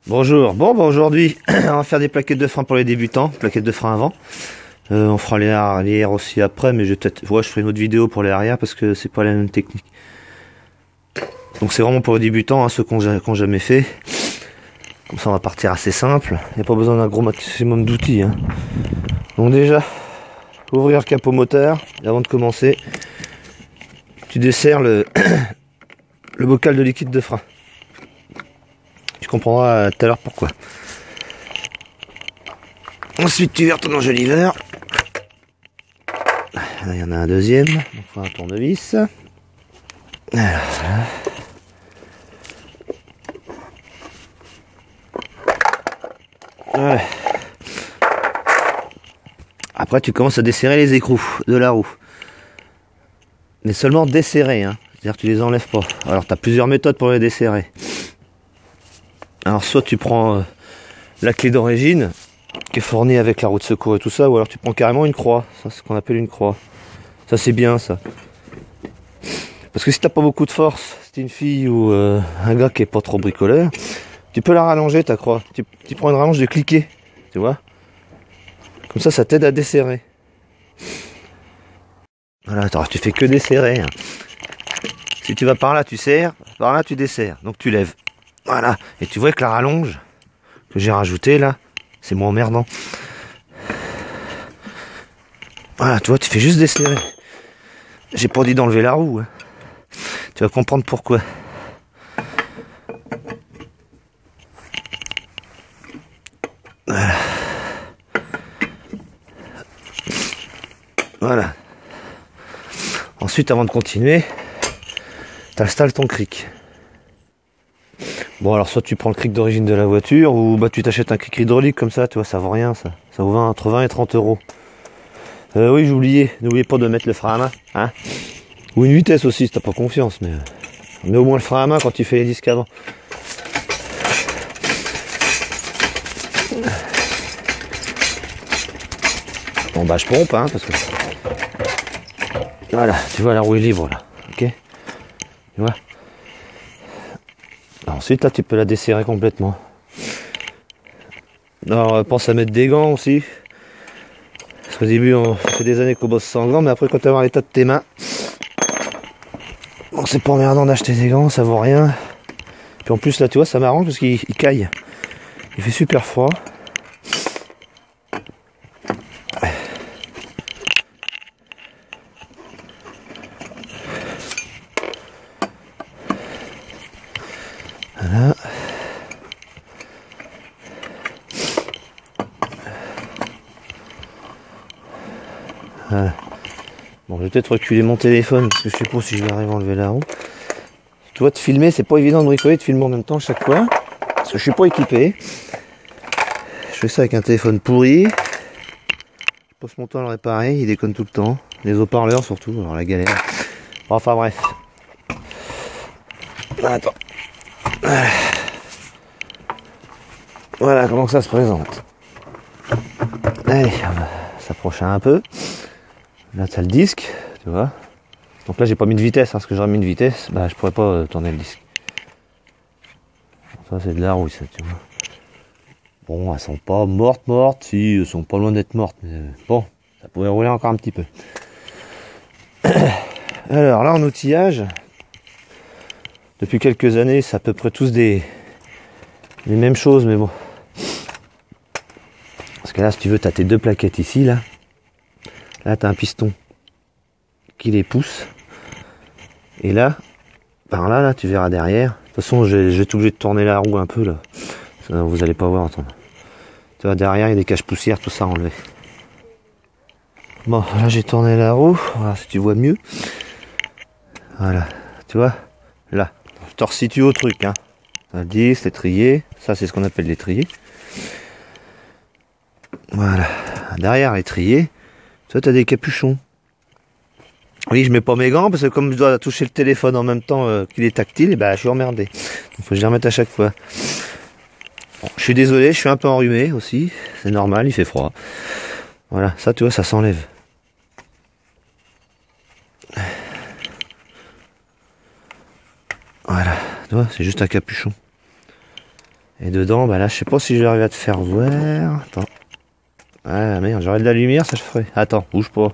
Bonjour, bon bah aujourd'hui on va faire des plaquettes de frein pour les débutants, plaquettes de frein avant. On fera les arrière aussi après, mais je ferai une autre vidéo pour les arrière parce que c'est pas la même technique. Donc c'est vraiment pour les débutants, hein, ceux qui ont jamais fait. Comme ça on va partir assez simple, il n'y a pas besoin d'un gros maximum d'outils. Hein. Donc déjà, ouvrir le capot moteur, et avant de commencer, tu desserres le bocal de liquide de frein. Tu comprendras tout à l'heure pourquoi. Ensuite, tu verres ton enjoliveur. Là, il y en a un deuxième. Donc, il faut un tournevis. Alors, voilà. Ouais. Après, tu commences à desserrer les écrous de la roue. Mais seulement desserrer, hein. C'est-à-dire que tu les enlèves pas. Alors, tu as plusieurs méthodes pour les desserrer. Alors, soit tu prends la clé d'origine, qui est fournie avec la roue de secours et tout ça, ou alors tu prends carrément une croix. Ça, c'est ce qu'on appelle une croix. Ça, c'est bien, ça. Parce que si t'as pas beaucoup de force, si t'es une fille ou un gars qui est pas trop bricoleur, tu peux la rallonger, ta croix. Tu prends une rallonge de cliquet, tu vois. Comme ça t'aide à desserrer. Voilà, attends, tu fais que desserrer. Hein. Si tu vas par là, tu serres, par là, tu desserres. Donc tu lèves. Voilà. Et tu vois que la rallonge que j'ai rajoutée là, c'est moins emmerdant. Voilà, tu vois, tu fais juste desserrer. J'ai pas dit d'enlever la roue. Hein. Tu vas comprendre pourquoi. Voilà. Voilà. Ensuite, avant de continuer, t'installes ton cric. Bon, alors soit tu prends le cric d'origine de la voiture, ou bah tu t'achètes un cric hydraulique comme ça, tu vois, ça vaut rien ça. Ça vaut entre 20 et 30 euros. Oui, j'ai oublié. N'oubliez pas de mettre le frein à main. Hein, ou une vitesse aussi, si t'as pas confiance, mais au moins le frein à main quand tu fais les disques avant. Bon bah je pompe, hein, parce que... Voilà, tu vois, la roue est libre là. Ok. Tu vois. Ensuite là tu peux la desserrer complètement. Alors pense à mettre des gants aussi. Parce qu'au début on fait des années qu'on bosse sans gants, mais après quand tu vas voir l'état de tes mains, bon c'est pas emmerdant d'acheter des gants, ça vaut rien. Puis en plus là tu vois ça m'arrange parce qu'il caille. Il fait super froid. Voilà. Voilà. Bon, je vais peut-être reculer mon téléphone parce que je sais pas si je vais arriver à enlever la roue. Tu vois, de filmer, c'est pas évident de bricoler, de filmer en même temps chaque fois. Parce que je suis pas équipé. Je fais ça avec un téléphone pourri. Je passe mon temps à le réparer, il déconne tout le temps. Les haut-parleurs surtout, alors la galère. Enfin bref. Attends. Voilà comment ça se présente. Allez, on va s'approcher un peu. Là tu as le disque, tu vois. Donc là j'ai pas mis de vitesse, hein, parce que j'aurais mis une vitesse, bah je pourrais pas tourner le disque. Ça c'est de la rouille ça, tu vois. Bon, elles sont pas mortes, si, elles sont pas loin d'être mortes, mais bon, ça pourrait rouler encore un petit peu. Alors là en outillage, depuis quelques années, c'est à peu près tous les mêmes choses, mais bon. Parce que là, si tu veux, tu as tes deux plaquettes ici, là. Là, tu as un piston qui les pousse. Et là, par là, tu verras derrière. De toute façon, je vais être obligé de tourner la roue un peu, là. Ça, vous allez pas voir, attends. Tu vois, derrière, il y a des caches poussières, tout ça enlevé. Bon, là, j'ai tourné la roue. Voilà, si tu vois mieux. Voilà, tu vois, là. Je te resitue au truc, hein. Ça le dit, c'est l'étrier. Ça, c'est ce qu'on appelle l'étrier. Voilà. Derrière l'étrier, tu vois, as des capuchons. Oui, je mets pas mes gants parce que comme je dois toucher le téléphone en même temps qu'il est tactile, et ben, je suis emmerdé. Il faut que je les remette à chaque fois. Bon, je suis désolé, je suis un peu enrhumé aussi. C'est normal, il fait froid. Voilà, ça, tu vois, ça s'enlève. Voilà, tu vois, c'est juste un capuchon. Et dedans, bah là, je sais pas si j'arrive à te faire voir. Attends. Ah merde, j'aurais de la lumière, ça je ferais. Attends, bouge pas.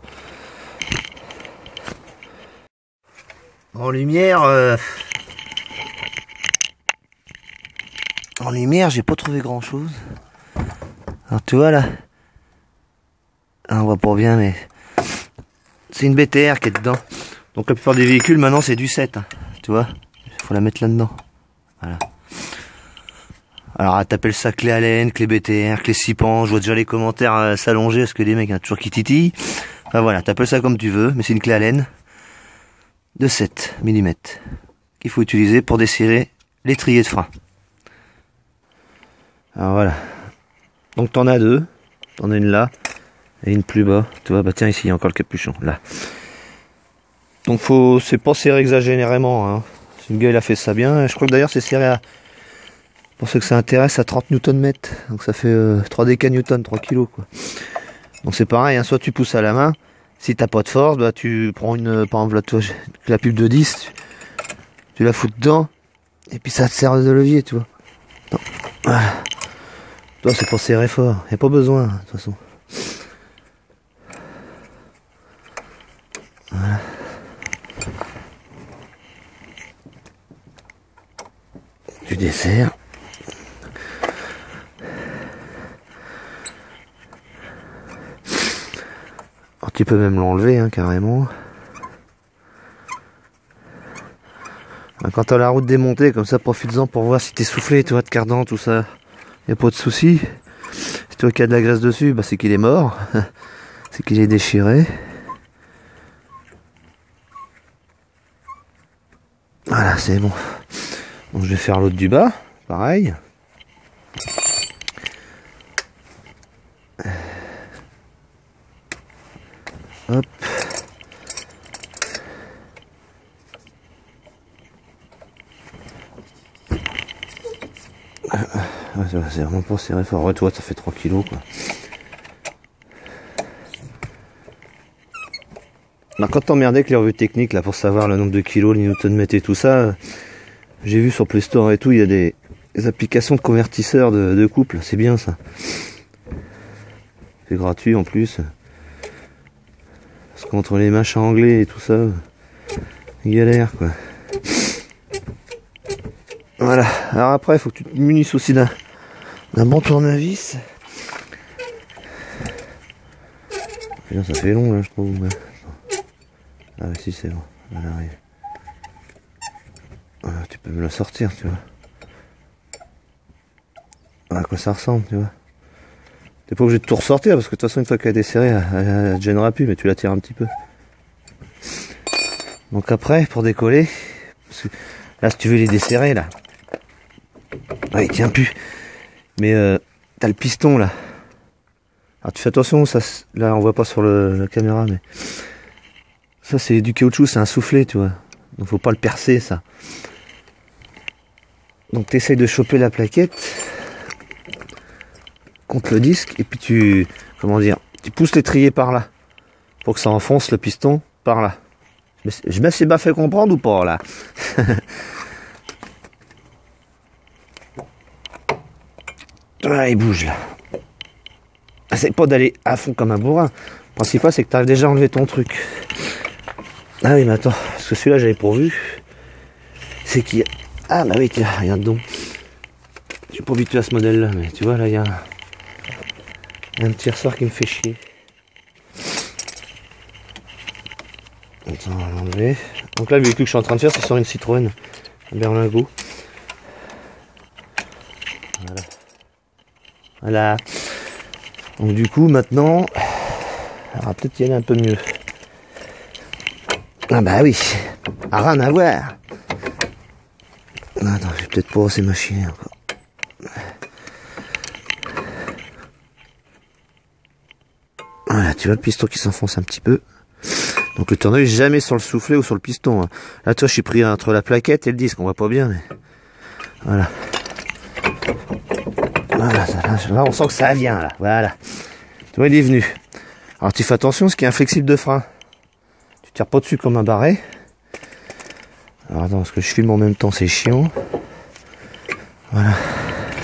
En lumière, j'ai pas trouvé grand chose. Alors tu vois là, on voit pas bien, mais c'est une BTR qui est dedans. Donc la plupart des véhicules maintenant c'est du 7, hein. Tu vois, faut la mettre là-dedans. Voilà. Alors t'appelles ça clé Allen, clé BTR, clé 6 pans. Je vois déjà les commentaires s'allonger parce que les mecs ont toujours qui titillent. Enfin voilà, t'appelles ça comme tu veux, mais c'est une clé Allen de 7 mm qu'il faut utiliser pour desserrer l'étrier de frein. Alors voilà. Donc t'en as deux. T'en as une là et une plus bas. Tu vois, bah tiens, ici il y a encore le capuchon. Là. Donc c'est pas serré exagérément. Hein. Si le gars il a fait ça bien. Je crois que d'ailleurs c'est serré à, pour ceux que ça intéresse, à 30 Nm. Donc ça fait 3 décanewtons, 3 kg quoi. Donc c'est pareil, hein. Soit tu pousses à la main. Si t'as pas de force, bah tu prends une, par exemple là, toi, la pub de 10, tu la fous dedans, et puis ça te sert de levier, tu vois. Non. Voilà. Toi c'est pour serrer fort, y a pas besoin, de toute façon. Voilà. Tu desserres. Alors, tu peux même l'enlever, hein, carrément. Quand t'as la route démontée, comme ça, profites-en pour voir si t'es soufflé, tu vois, de cardan, tout ça. Y a pas de souci. Si toi qui as de la graisse dessus, bah c'est qu'il est mort. C'est qu'il est déchiré. Voilà, c'est bon. Donc je vais faire l'autre du bas, pareil. Hop. C'est vraiment pas serré fort. Ouais, toi, ça fait 3 kilos, quoi. Bah, quand t'emmerdais avec les revues techniques, là, pour savoir le nombre de kilos, les newton-mètres et tout ça, j'ai vu sur Play Store et tout, il y a des applications de convertisseurs de couple. C'est bien, ça. C'est gratuit, en plus. Parce qu'entre les machins anglais et tout ça, galère, quoi. Voilà. Alors après, il faut que tu te munisses aussi d'un bon tournevis. Là, ça fait long, là, je trouve. Ah, ouais, si, c'est bon. Elle arrive. Ah, tu peux me la sortir, tu vois. À quoi ça ressemble, tu vois. T'es pas obligé de tout ressortir, parce que de toute façon, une fois qu'elle est desserrée, elle te gênera plus, mais tu la tires un petit peu. Donc après, pour décoller, parce que là, si tu veux les desserrer, là, ouais, il tient plus. Mais t'as le piston, là. Alors tu fais attention, ça, là, on voit pas sur la caméra, mais ça, c'est du caoutchouc, c'est un soufflet, tu vois. Donc faut pas le percer, ça. Donc tu essayes de choper la plaquette contre le disque, et puis tu, comment dire, tu pousses l'étrier par là, pour que ça enfonce le piston par là. Je me suis pas fait comprendre ou pas, là? Voilà, il bouge, là. C'est pas d'aller à fond comme un bourrin. Le principal, c'est que tu arrives déjà à enlever ton truc. Ah oui, mais attends, parce que celui-là, j'avais pourvu. C'est qu'il y a... Ah bah oui, tiens, regarde donc. Je suis pas habitué à ce modèle-là, mais tu vois, là, il y a un petit ressort qui me fait chier. Attends, on va l'enlever. Donc là, le véhicule que je suis en train de faire, c'est sur une Citroën, un berlingot. Voilà. Voilà. Donc du coup, maintenant, on va peut-être y aller un peu mieux. Ah bah oui, rien à voir. Non, attends, j'ai peut-être pas assez machiné encore. Voilà, tu vois le piston qui s'enfonce un petit peu. Donc le tournevis jamais sur le soufflet ou sur le piston. Hein. Là, toi, je suis pris entre la plaquette et le disque. On voit pas bien, mais voilà. Voilà, là, on sent que ça vient, là. Voilà. Tu vois, il est venu. Alors, tu fais attention, ce qui est inflexible de frein. Tu tires pas dessus comme un barret. Alors, attends, parce que je filme en même temps, c'est chiant. Voilà.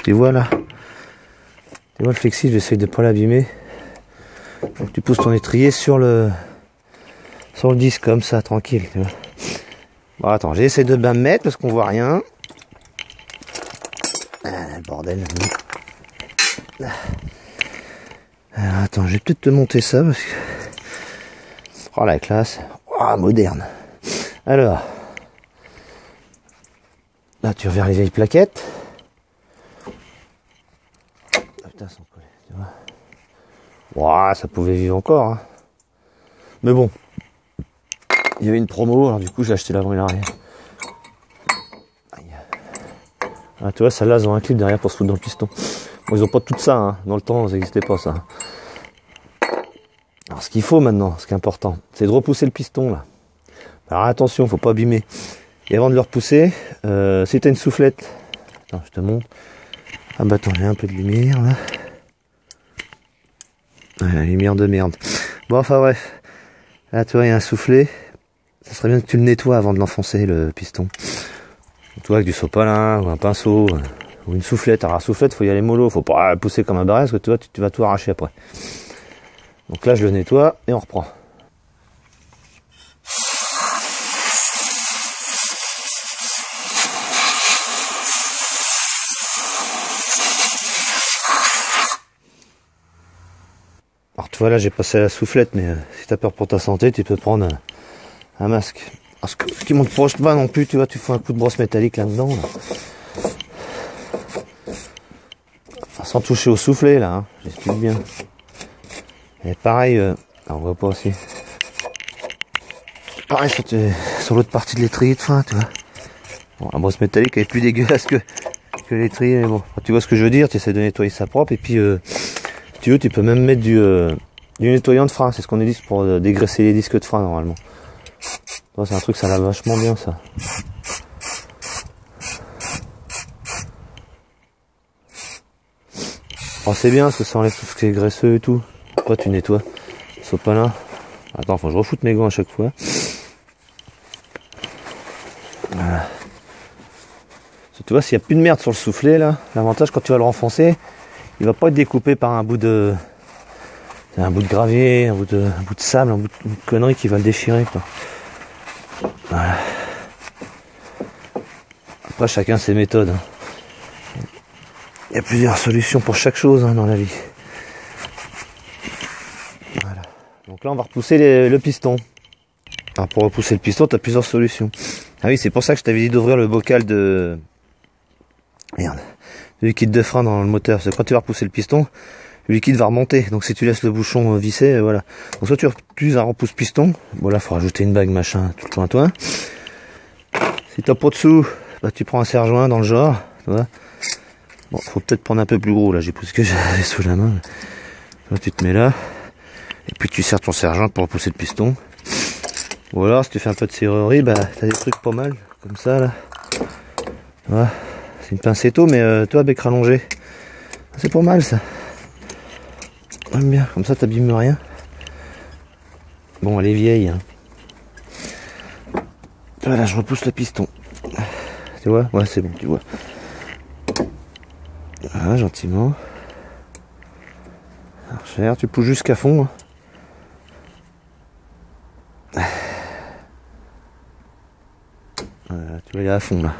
Tu vois là? Tu vois le flexible, j'essaye de pas l'abîmer. Donc tu pousses ton étrier sur le disque comme ça, tranquille. Tu vois. Bon attends, j'essaie de bien me mettre parce qu'on voit rien. Ah, bordel. Alors, attends, je vais peut-être te monter ça parce que... Oh la classe. Oh, moderne. Alors. Là tu reviens les vieilles plaquettes. Ah, putain, sont collés, tu vois. Ouah, ça pouvait vivre encore. Hein. Mais bon. Il y avait une promo, alors du coup j'ai acheté l'avant et l'arrière. Ah, tu vois, celle-là, ils ont un clip derrière pour se foutre dans le piston. Bon, ils ont pas tout ça, hein. Dans le temps, ça n'existait pas, ça. Alors, ce qu'il faut maintenant, ce qui est important, c'est de repousser le piston, là. Alors, attention, faut pas abîmer. Et avant de le repousser, si t'as une soufflette... Attends, je te montre. Ah bah attends, j'ai un peu de lumière, là. Ouais, la lumière de merde. Bon, enfin bref. Là, tu vois, il y a un soufflet. Ça serait bien que tu le nettoies avant de l'enfoncer, le piston. Tu vois, avec du sopalin, ou un pinceau, ou une soufflette. Alors la soufflette, faut y aller mollo, faut pas pousser comme un barré, parce que tu vois, tu vas tout arracher après. Donc là, je le nettoie, et on reprend. Alors tu vois, là, j'ai passé à la soufflette, mais si t'as peur pour ta santé, tu peux prendre un masque. Alors, ce qui monte proche pas non plus, tu vois, tu fais un coup de brosse métallique là-dedans, là. Sans toucher au soufflet là, hein, j'explique bien. Et pareil, on voit pas aussi. Pareil sur l'autre partie de l'étrier de frein, tu vois. Bon, la brosse métallique elle est plus dégueulasse que l'étrier, mais bon. Tu vois ce que je veux dire, tu essaies de nettoyer ça propre, et puis si tu veux, tu peux même mettre du nettoyant de frein, c'est ce qu'on dit pour dégraisser les disques de frein normalement. C'est un truc, ça lave vachement bien ça. Oh, c'est bien parce que ça enlève tout ce qui est graisseux et tout. Après tu nettoies. Sopalin. Attends, faut que je refoute mes gants à chaque fois. Voilà. Tu vois, s'il n'y a plus de merde sur le soufflet là, l'avantage quand tu vas le renfoncer, il va pas être découpé par un bout de gravier, un bout de sable, un bout de connerie qui va le déchirer quoi. Voilà. Après chacun ses méthodes. Hein. Il y a plusieurs solutions pour chaque chose hein, dans la vie. Voilà. Donc là on va repousser le piston. Alors pour repousser le piston, tu as plusieurs solutions. Ah oui, c'est pour ça que je t'avais dit d'ouvrir le bocal de liquide de frein dans le moteur. C'est quand tu vas repousser le piston, le liquide va remonter. Donc si tu laisses le bouchon vissé, voilà. Donc soit tu utilises un repousse piston. Bon là, faut rajouter une bague machin, tout le toi. Si t'as pas de sous, bah tu prends un serre-joint dans le genre, tu vois. Bon, faut peut-être prendre un peu plus gros là. J'ai poussé ce que j'avais sous la main. Là, tu te mets là, et puis tu serres ton serre-joint pour repousser le piston. Ou alors, si tu fais un peu de serrurerie, bah t'as des trucs pas mal, comme ça là. Voilà. C'est une pincetto, mais toi, bec rallongé. C'est pas mal ça. J'aime bien, comme ça t'abîmes rien. Bon, elle est vieille. Hein. Voilà, je repousse le piston. Tu vois? Ouais, c'est bon, tu vois. Voilà, gentiment. Archère, tu pousses jusqu'à fond. Hein. Voilà, tu vois, il est à fond là.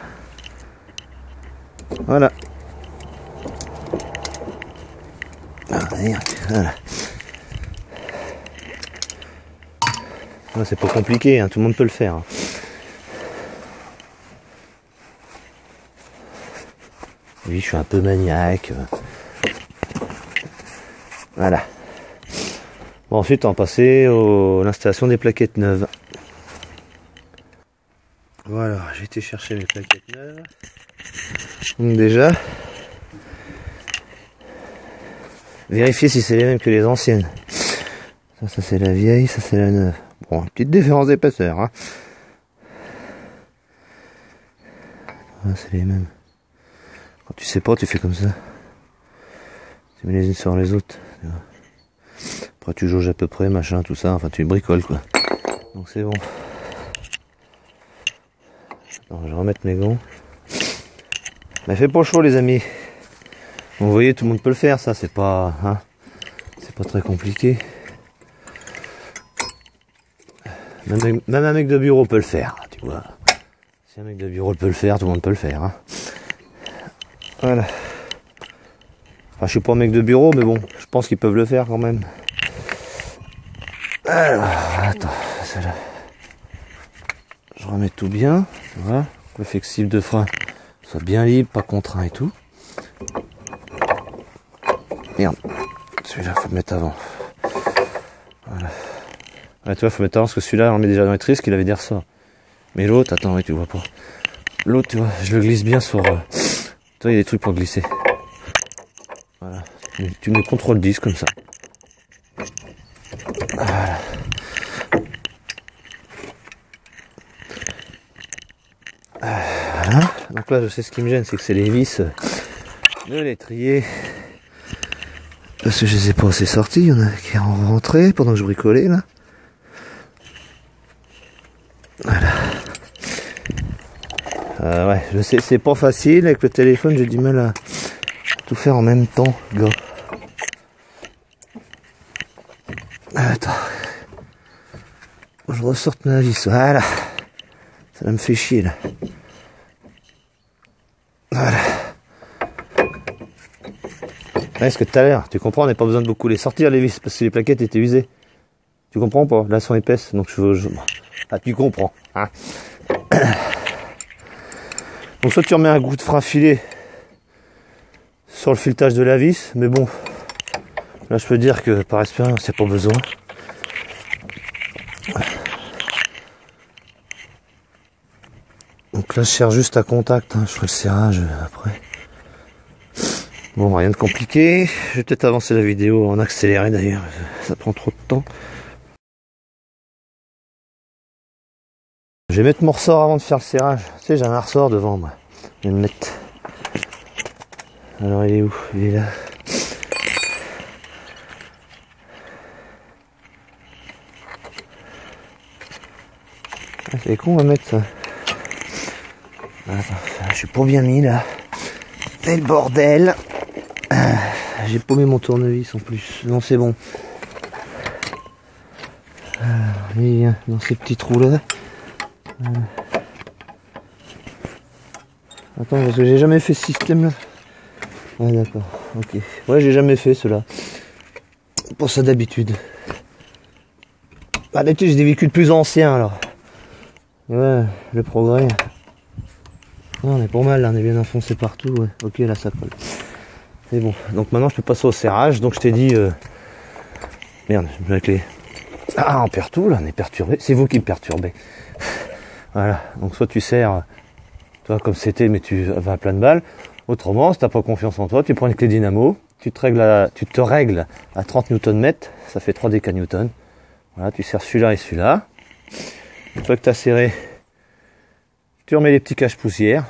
Voilà. Voilà. C'est pas compliqué, hein, tout le monde peut le faire. Hein. Oui, je suis un peu maniaque. Voilà. Bon, ensuite, on va passer à l'installation des plaquettes neuves. Voilà, j'ai été chercher mes plaquettes neuves. Donc déjà, vérifier si c'est les mêmes que les anciennes. Ça c'est la vieille, ça c'est la neuve. Bon, une petite différence d'épaisseur. Hein. Ah, c'est les mêmes. Quand tu sais pas, tu fais comme ça. Tu mets les unes sur les autres. Après tu jauges à peu près, machin, tout ça. Enfin, tu bricoles quoi. Donc c'est bon. Alors, je vais remettre mes gants. Mais fait pas chaud les amis. Vous voyez, tout le monde peut le faire, ça, c'est pas, hein, c'est pas très compliqué. Même un mec de bureau peut le faire, tu vois. Si un mec de bureau peut le faire, tout le monde peut le faire. Hein. Voilà. Enfin, je suis pas un mec de bureau, mais bon, je pense qu'ils peuvent le faire quand même. Alors, attends, celle-là. Je remets tout bien, voilà. Le flexible de frein soit bien libre, pas contraint et tout. Merde, celui-là, faut le mettre avant. Voilà. Ouais, tu vois, faut mettre avant parce que celui-là, on met déjà dans les trisques, il avait des ressorts. Mais l'autre, attends, oui, tu vois pas. L'autre, tu vois, je le glisse bien sur. Tu vois, il y a des trucs pour glisser. Voilà. Tu mets contrôle 10 comme ça. Voilà. Voilà. Donc là, je sais ce qui me gêne, c'est que c'est les vis de l'étrier. Parce que je les ai pas assez sortis, il y en a qui sont rentrés pendant que je bricolais là. Voilà. Ouais, je sais, c'est pas facile avec le téléphone, j'ai du mal à tout faire en même temps, gars. Attends. Je ressorte ma vis, voilà. Ça me fait chier là. Voilà. Ouais, ce que tout à l'heure, tu comprends, on n'a pas besoin de beaucoup les sortir les vis, parce que les plaquettes étaient usées. Tu comprends pas? Là, elles sont épaisses, donc Ah, tu comprends, hein. Donc soit tu remets un goût de frein filé sur le filetage de la vis, mais bon, là je peux dire que par expérience, il n'y a pas besoin. Donc là, je serre juste à contact, hein. Je ferai le serrage après. Bon, rien de compliqué. Je vais peut-être avancer la vidéo en accéléré d'ailleurs, ça prend trop de temps. Je vais mettre mon ressort avant de faire le serrage. Tu sais, j'ai un ressort devant moi. Je vais le mettre. Alors il est où? Il est là. Ah, c'est con, on va mettre ça. Attends, je suis pas bien mis là. C'est le bordel. J'ai paumé mon tournevis en plus. Non, c'est bon. Il vient dans ces petits trous là. Attends, parce que j'ai jamais fait ce système là. Ah d'accord, ok. Ouais, j'ai jamais fait cela. Pour ça d'habitude. Ah d'habitude j'ai des véhicules plus anciens alors. Ouais, le progrès. Ah, on est pas mal là, on est bien enfoncé partout, ouais. Ok, là ça colle. C'est bon. Donc maintenant je peux passer au serrage. Donc je t'ai dit... Merde, je mets la clé. Ah, on perd tout là, on est perturbé. C'est vous qui me perturbez. Voilà, donc soit tu serres, toi comme c'était, mais tu vas à pleine balle. Autrement, si t'as pas confiance en toi, tu prends une clé dynamo, tu te règles à 30 Nm, ça fait 3 décanewtons. Voilà, tu serres celui-là et celui-là. Une fois que tu as serré, tu remets les petits caches-poussières.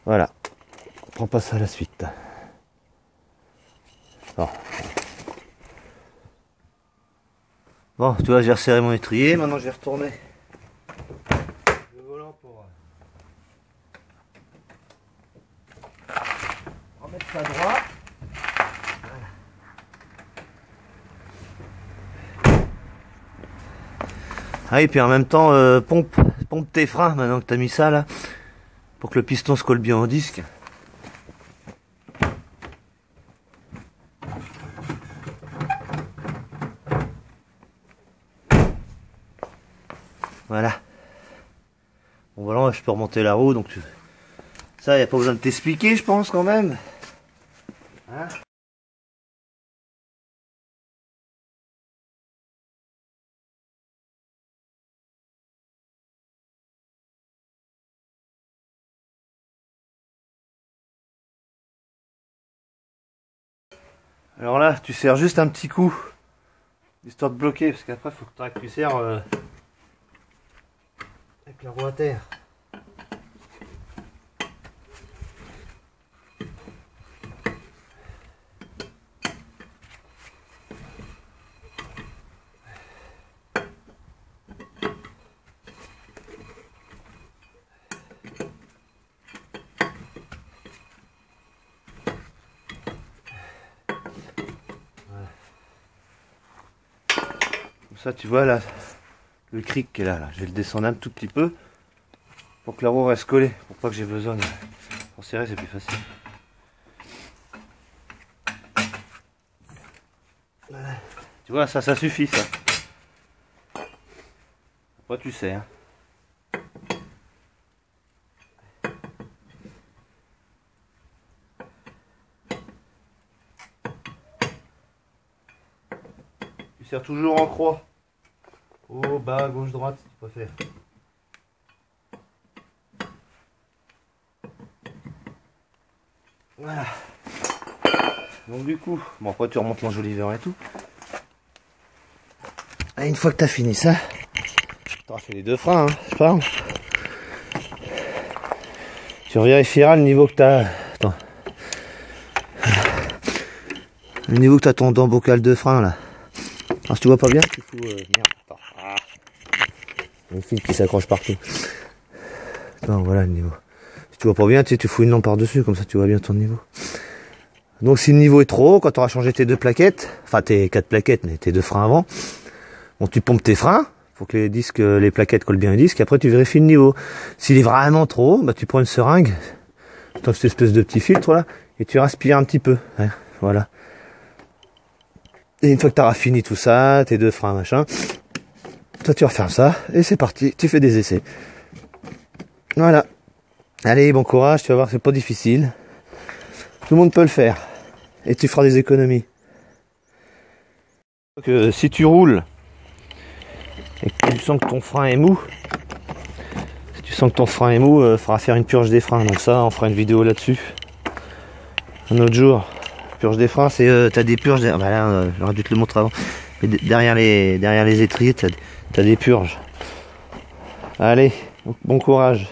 Voilà. On passe à la suite. Bon, tu vois, j'ai resserré mon étrier, maintenant je vais retourner le volant pour remettre ça droit. Ah, et puis en même temps, pompe tes freins maintenant que tu as mis ça là, pour que le piston se colle bien au disque. Voilà. Bon voilà, je peux remonter la roue, donc ça, il n'y a pas besoin de t'expliquer, je pense quand même. Hein? Alors là, tu serres juste un petit coup, histoire de bloquer, parce qu'après, il faut que tu serres avec la roue à terre. ça, tu vois là, le cric qui est là, je vais le descendre un tout petit peu pour que la roue reste collée, pour pas que j'ai besoin de... Pour serrer, c'est plus facile. Voilà. Tu vois, ça suffit, ça. Après, tu sais, hein. Tu serres toujours en croix. Haut, bas, gauche, droite, si tu préfères. Voilà. Donc du coup, bon après tu remontes l'enjoliveur et tout. Et une fois que tu as fini ça, tu auras fait les deux freins, hein, je parle. Tu vérifieras le niveau que tu as. Attends. Le niveau que tu as ton dent bocal de frein là. Alors si tu vois pas bien, tu fous... merde, attends. Ah. Une fil qui s'accroche partout. Attends, voilà le niveau. Si tu vois pas bien, tu fous une lampe par-dessus, comme ça tu vois bien ton niveau. Donc si le niveau est trop haut, quand tu auras changé tes deux plaquettes, enfin tes 4 plaquettes, mais tes deux freins avant, bon tu pompes tes freins, pour que les disques, les plaquettes collent bien les disques, et après tu vérifies le niveau. S'il est vraiment trop haut, bah tu prends une seringue, dans cette espèce de petit filtre là, et tu respires un petit peu, hein, voilà. Et une fois que tu auras fini tout ça, tes deux freins machin, toi tu refermes ça, et c'est parti, tu fais des essais. Voilà. Allez, bon courage, tu vas voir, c'est pas difficile. Tout le monde peut le faire. Et tu feras des économies. Donc, si tu roules et que tu sens que ton frein est mou, faudra faire une purge des freins. Donc ça, on fera une vidéo là-dessus. Un autre jour. Purge des freins, c'est t'as des purges. Bah là, j'aurais dû te le montrer avant. Mais derrière les étriers, t'as des purges. Allez, bon courage.